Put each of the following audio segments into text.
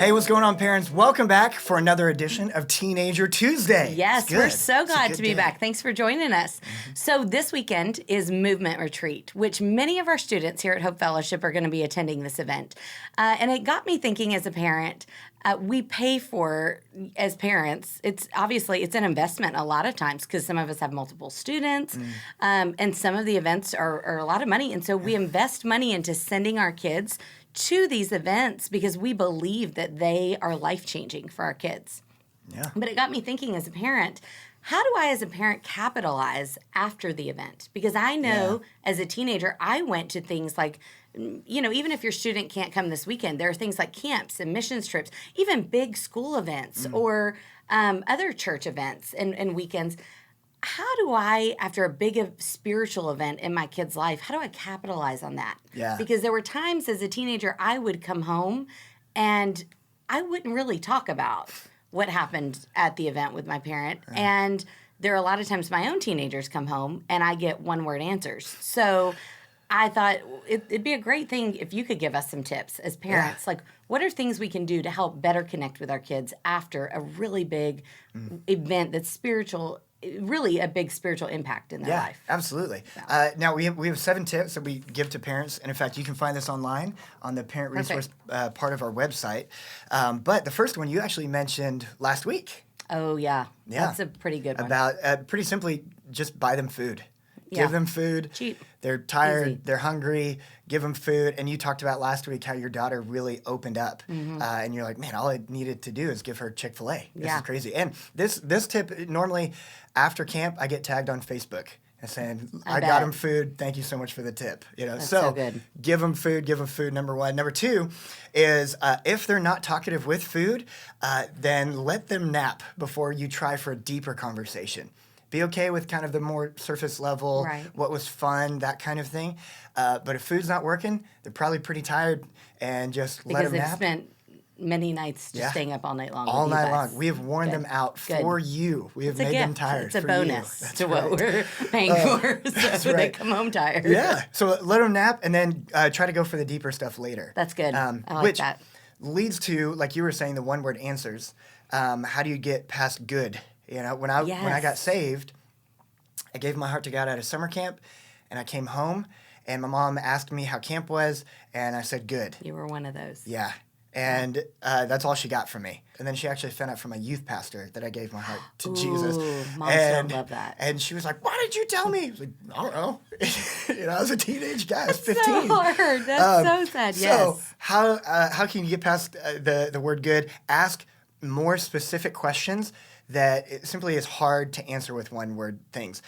Hey, what's going on, parents? Welcome back for another edition of Teenager Tuesday. Yes, we're so It's a glad good to be day. back. Thanks for joining us. So this weekend is Movement Retreat, which many of our students here at Hope Fellowship are going to be attending this event. And it got me thinking as a parent, we pay for, as parents, it's an investment a lot of times because some of us have multiple students and some of the events are a lot of money. And so we invest money into sending our kids to these events because we believe that they are life-changing for our kids. Yeah. But it got me thinking as a parent, how do I as a parent capitalize after the event? Because I know as a teenager, I went to things like, even if your student can't come this weekend, there are things like camps and missions trips, even big school events or other church events and weekends. How do I, after a big spiritual event in my kid's life, how do I capitalize on that? Yeah. Because there were times as a teenager I would come home and I wouldn't really talk about what happened at the event with my parent. Right. And there are a lot of times my own teenagers come home and I get one-word answers. So I thought it'd be a great thing if you could give us some tips as parents. Like, what are things we can do to help better connect with our kids after a really big event that's spiritual, really a big spiritual impact in their life? Absolutely. Now, we have 7 tips that we give to parents. And in fact, you can find this online on the parent resource part of our website. But the first one you actually mentioned last week. Oh, yeah. That's a pretty good one. About, pretty simply, just buy them food. Yeah. Give them food. Cheap. They're tired. Easy. They're hungry. Give them food. And you talked about last week how your daughter really opened up. And you're like, man, all I needed to do is give her Chick-fil-A. This is crazy. And this tip, normally after camp, I get tagged on Facebook and saying, I got them food. Thank you so much for the tip. That's so good. Give them food. Give them food, number one. Number two is if they're not talkative with food, then let them nap before you try for a deeper conversation. Be okay with kind of the more surface level, what was fun, that kind of thing. But if food's not working, they're probably pretty tired, and just let them nap. Because they've spent many nights just staying up all night long. All with you night guys. long. We have worn them out for you. We have made them tired. It's a for bonus you. to what we're paying for, so they come home tired. Yeah. So let them nap, and then try to go for the deeper stuff later. That's good. I like which that. Leads to, like you were saying, the one-word answers. How do you get past good? When I got saved, I gave my heart to God at a summer camp, and I came home, and my mom asked me how camp was, and I said, good. You were one of those. Yeah. And that's all she got from me. And then she actually found out from a youth pastor that I gave my heart to Jesus. Moms don't love that. And she was like, why did you tell me? I was like, I don't know. I was a teenage guy. I was 15. So hard. That's so sad. Yes. So how can you get past the word good? Ask more specific questions that it simply is hard to answer with one-word things.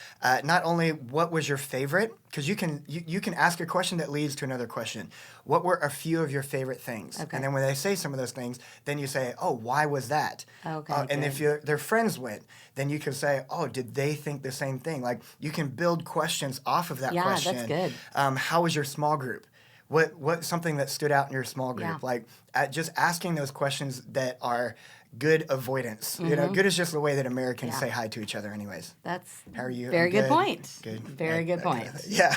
Not only what was your favorite, because you can ask a question that leads to another question. What were a few of your favorite things? Okay. And then when they say some of those things, then you say, oh, why was that? Okay, and if their friends went, then you can say, oh, did they think the same thing? Like, you can build questions off of that question. Yeah, that's good. How was your small group? What something that stood out in your small group? Yeah. Like, just asking those questions that are good avoidance. Good is just the way that Americans say hi to each other anyways. That's How are you? very I'm good point. Good. Very good point. Yeah.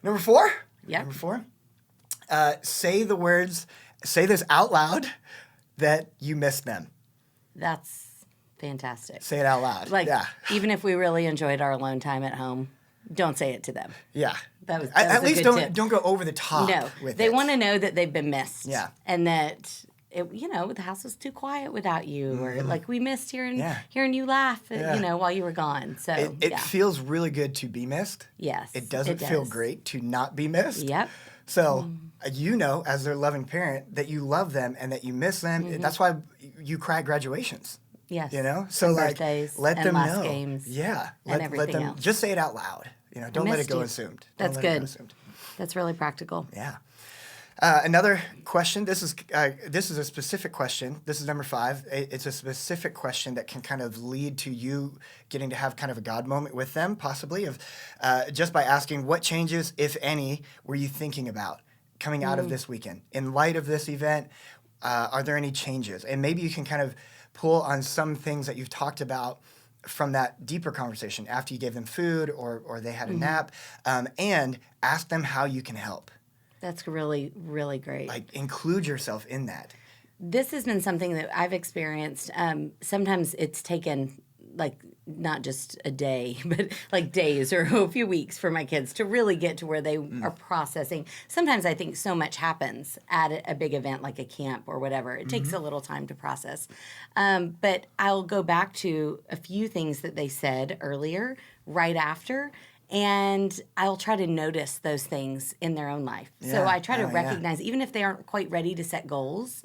Number 4? Yeah. Number 4? Say this out loud that you miss them. That's fantastic. Say it out loud. Like, even if we really enjoyed our alone time at home, don't say it to them. Yeah. That was At a least good tip. don't go over the top with they it. want to know that they've been missed. Yeah. And that the house was too quiet without you, or like we missed hearing you laugh, while you were gone. So it feels really good to be missed. Yes, It doesn't feel great to not be missed. Yep. So as their loving parent, that you love them and that you miss them. That's why you cry at graduations. Yes. So and like birthdays, let and them last know. games. Yeah. And Let everything them else. just say it out loud. Don't let it go assumed. Don't That's let it go good. assumed. That's really practical. Yeah. Another question. This is a specific question. This is number 5. It's a specific question that can kind of lead to you getting to have kind of a God moment with them, possibly, of just by asking, what changes, if any, were you thinking about coming out of this weekend? In light of this event, are there any changes? And maybe you can kind of pull on some things that you've talked about from that deeper conversation after you gave them food or they had a nap, and ask them how you can help. That's really, really great. Like, include yourself in that. this has been something that I've experienced. Sometimes it's taken like not just a day, but like days or a few weeks for my kids to really get to where they are processing. Sometimes I think so much happens at a big event like a camp or whatever. It takes a little time to process. But I'll go back to a few things that they said earlier, right after, and I'll try to notice those things in their own life. So Yeah. I try to Oh, yeah. recognize, even if they aren't quite ready to set goals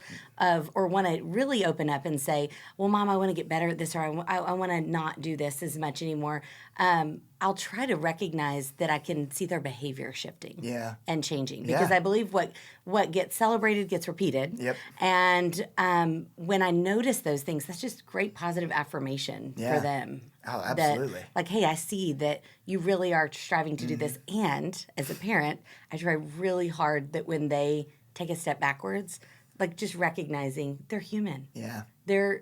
or want to really open up and say, well, Mom, I want to get better at this, or I want to not do this as much anymore. I'll try to recognize that I can see their behavior shifting Yeah. and changing, because Yeah. I believe what gets celebrated gets repeated. Yep. And when I notice those things, that's just great positive affirmation Yeah. for them. Oh, That, absolutely. like, hey, I see that you really are striving to do this. And as a parent, I try really hard that when they take a step backwards, like just recognizing they're human. Yeah. They're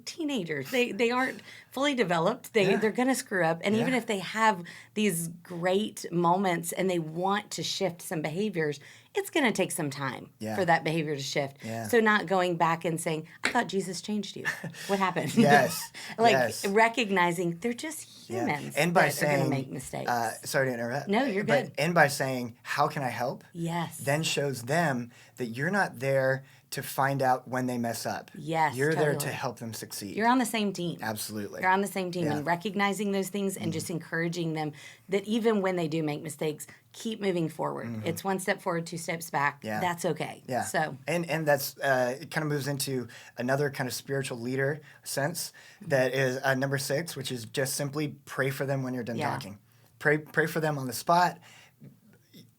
teenagers. They aren't fully developed. They're gonna screw up. And even Yeah. if they have these great moments and they want to shift some behaviors, it's gonna take some time Yeah. for that behavior to shift. Yeah. So not going back and saying, I thought Jesus changed you. What happened? Yes. Like Yes. recognizing they're just Yeah. humans And by that are saying, gonna make mistakes. sorry to interrupt. No, you're but, good. And by saying, how can I help? Yes. Then shows them that you're not there to find out when they mess up. Yes, You're there to totally. help them succeed. You're on the same team. Absolutely. You're on the same team, Yeah. and recognizing those things and just encouraging them that even when they do make mistakes, keep moving forward. It's one step forward, two steps back. Yeah. That's okay. Yeah. So and that's it kind of moves into another kind of spiritual leader sense that is number 6, which is just simply pray for them when you're done Yeah. talking. Pray for them on the spot.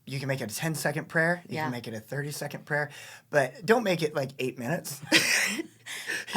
You can make it a 10-second prayer. You Yeah. can make it a 30-second prayer, but don't make it like 8 minutes.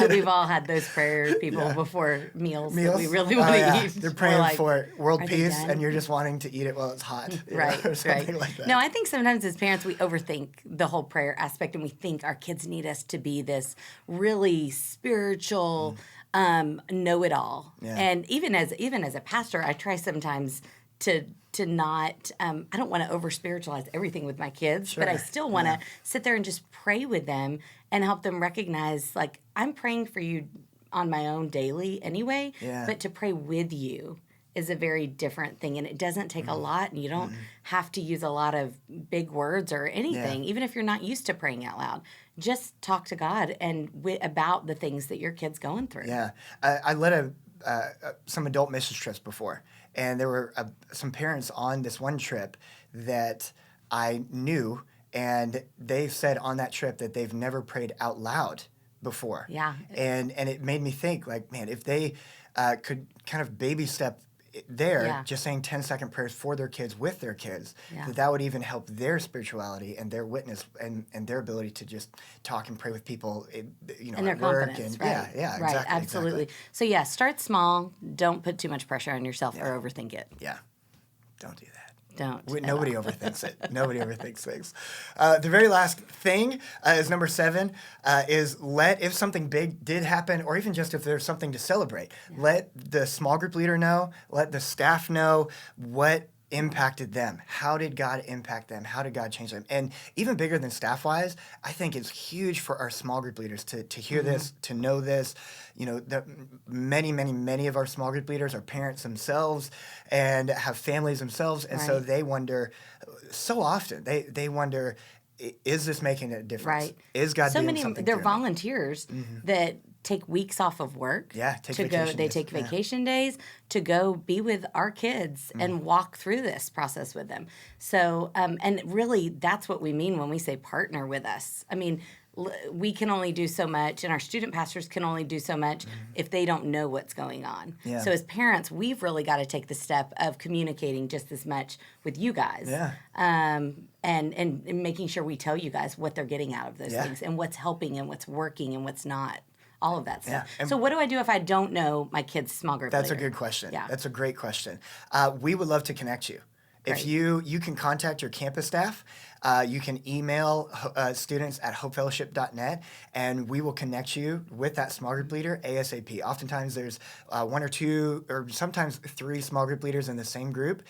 we've all had those prayer people before meals, that we really Oh, want to yeah. eat. They're We're praying like, for world "Are they peace, done?" and you're just wanting to eat it while it's hot, you know, Right, or something right. like that. No, I think sometimes as parents we overthink the whole prayer aspect, and we think our kids need us to be this really spiritual know-it-all. Yeah. And even as a pastor, I try sometimes to not I don't want to over spiritualize everything with my kids, but I Sure. still want to sit there and just pray with them and help them recognize, like, I'm praying for you on my own daily anyway, Yeah. but to pray with you is a very different thing, and it doesn't take a lot, and you don't have to use a lot of big words or anything, even if you're not used to praying out loud. Just talk to God and about the things that your kid's going through. Yeah, I led some adult missions trips before, and there were some parents on this one trip that I knew, and they said on that trip that they've never prayed out loud before. Yeah. and it made me think, like, man, if they could kind of baby step there, Yeah. just saying 10-second prayers for their kids with their kids, Yeah. that would even help their spirituality and their witness and their ability to just talk and pray with people, you know, And their at work. confidence, And right? yeah, Right, exactly, absolutely. exactly. So yeah, start small. Don't put too much pressure on yourself or overthink it. Yeah, don't do that. Don't. Nobody overthinks it. Nobody overthinks things. The very last thing is number 7, is if something big did happen, or even just if there's something to celebrate, let the small group leader know, let the staff know what impacted them. How did God impact them? How did God change them? And even bigger than staff-wise, I think it's huge for our small group leaders to hear this, to know this. You know, many of our small group leaders are parents themselves and have families themselves, and so Right. they wonder so often. They wonder, is this making a difference? Right. Is God so doing many something? they're through me? volunteers that take weeks off of work Yeah, take to go vacation they days, take yeah. vacation days to go be with our kids and walk through this process with them. So and really that's what we mean when we say partner with us. I mean, we can only do so much, and our student pastors can only do so much if they don't know what's going on. Yeah. So as parents, we've really got to take the step of communicating just as much with you guys. Yeah. And making sure we tell you guys what they're getting out of those Yeah. things and what's helping and what's working and what's not. All of that stuff. Yeah, and- So what do I do if I don't know my kid's small group That's a leader? good question. Yeah. That's a great question. We would love to connect you. If Great. you can contact your campus staff, you can email students at hopefellowship.net, and we will connect you with that small group leader ASAP. Oftentimes there's 1 or 2 or sometimes 3 small group leaders in the same group.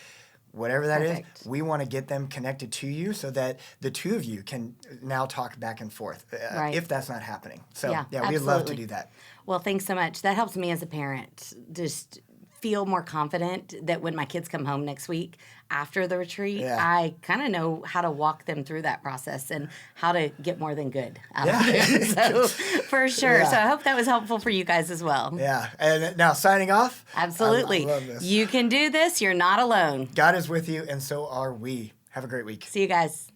whatever that is, Perfect. we want to get them connected to you so that the two of you can now talk back and forth Right. if that's not happening. So, Yeah, we'd love to absolutely. do that. Well, thanks so much. That helps me as a parent just feel more confident that when my kids come home next week after the retreat, Yeah. I kind of know how to walk them through that process and how to get more than good out of Yeah. them. So, for sure. Yeah. So, I hope that was helpful for you guys as well. Yeah. And now signing off. Absolutely. I love this. You can do this. You're not alone. God is with you, and so are we. Have a great week. See you guys.